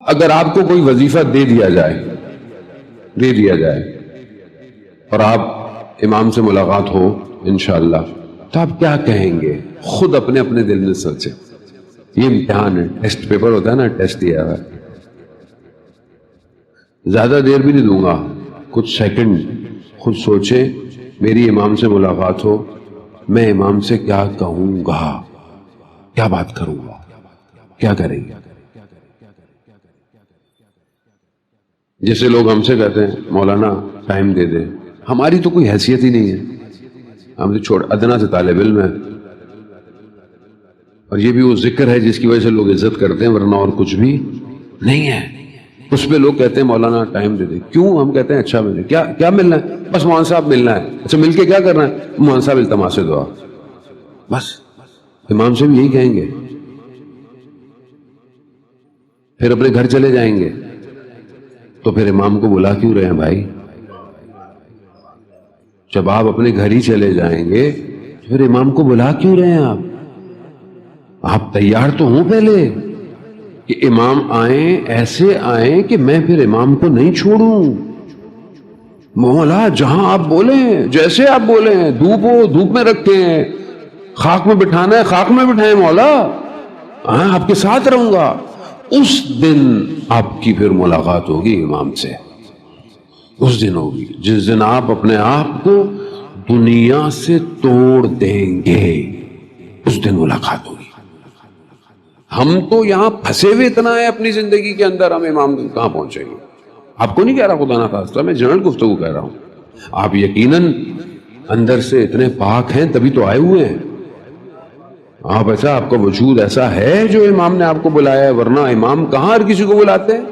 اگر آپ کو کوئی وظیفہ دے دیا جائے اور آپ امام سے ملاقات ہو انشاءاللہ، تو آپ کیا کہیں گے؟ خود اپنے اپنے دل میں سوچیں. یہ امتحان ہے، ٹیسٹ پیپر ہوتا ہے نا، ٹیسٹ دیا ہوا. زیادہ دیر بھی نہیں دوں گا، کچھ سیکنڈ خود سوچیں. میری امام سے ملاقات ہو، میں امام سے کیا کہوں گا، کیا بات کروں گا، کیا کریں گے؟ جیسے لوگ ہم سے کہتے ہیں مولانا ٹائم دے دیں، ہماری تو کوئی حیثیت ہی نہیں ہے، ہم تو چھوڑ ادنا سے طالب علم ہے. اور یہ بھی وہ ذکر ہے جس کی وجہ سے لوگ عزت کرتے ہیں، ورنہ اور کچھ بھی نہیں ہے. اس پہ لوگ کہتے ہیں مولانا ٹائم دے دیں. کیوں؟ ہم کہتے ہیں اچھا ملے. کیا ملنا ہے؟ بس مولانا صاحب ملنا ہے. اچھا مل کے کیا کرنا ہے؟ مولانا صاحب التماس دعا. بس امام سے بھی یہی کہیں گے. پھر اپنے گھر چلے جائیں گے تو پھر امام کو بلا کیوں رہے ہیں بھائی؟ جب آپ اپنے گھر ہی چلے جائیں گے تو پھر امام کو بلا کیوں رہے ہیں؟ آپ تیار تو ہوں پہلے کہ امام آئیں، ایسے آئیں کہ میں پھر امام کو نہیں چھوڑوں. مولا جہاں آپ بولیں، جیسے آپ بولیں، دھوپ ہو دھوپ میں رکھیں، خاک میں بٹھانا ہے خاک میں بٹھائیں، مولا ہاں آپ کے ساتھ رہوں گا. اس دن آپ کی پھر ملاقات ہوگی امام سے. اس دن ہوگی جس دن آپ اپنے آپ کو دنیا سے توڑ دیں گے، اس دن ملاقات ہوگی. ہم تو یہاں پھنسے ہوئے اتنا ہے اپنی زندگی کے اندر، ہم امام کہاں پہنچیں گے؟ آپ کو نہیں کہہ رہا خدا نہ خواستہ، میں جنرل گفتگو کہہ رہا ہوں. آپ یقیناً اندر سے اتنے پاک ہیں تبھی تو آئے ہوئے ہیں. آپ ایسا، آپ کا وجود ایسا ہے جو امام نے آپ کو بلایا ہے، ورنہ امام کہاں ہر کسی کو بلاتے ہیں؟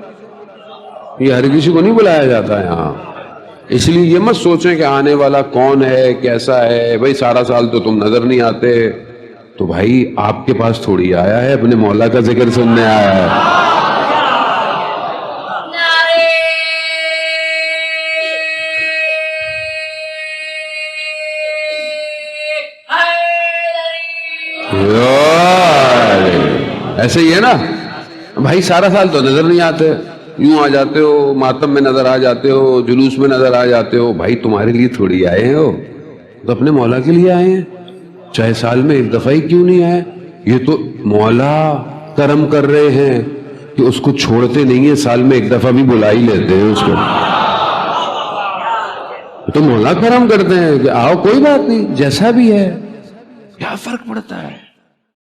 یہ ہر کسی کو نہیں بلایا جاتا ہے یہاں. اس لیے یہ مت سوچیں کہ آنے والا کون ہے، کیسا ہے. بھائی سارا سال تو تم نظر نہیں آتے، تو بھائی آپ کے پاس تھوڑی آیا ہے، اپنے مولا کا ذکر سننے آیا ہے. ایسے ہی ہے نا بھائی، سارا سال تو نظر نہیں آتے، یوں آ جاتے ہو، ماتم میں نظر آ جاتے ہو، جلوس میں نظر آ جاتے ہو. بھائی تمہارے لیے تھوڑی آئے ہو، تو اپنے مولا کے لیے آئے ہیں. چاہے سال میں ایک دفعہ ہی کیوں نہیں آئے. یہ تو مولا کرم کر رہے ہیں کہ اس کو چھوڑتے نہیں ہیں، سال میں ایک دفعہ بھی بلا ہی لیتے ہیں اس کو. تو مولا کرم کرتے ہیں کہ آؤ کوئی بات نہیں، جیسا بھی ہے، کیا فرق پڑتا ہے.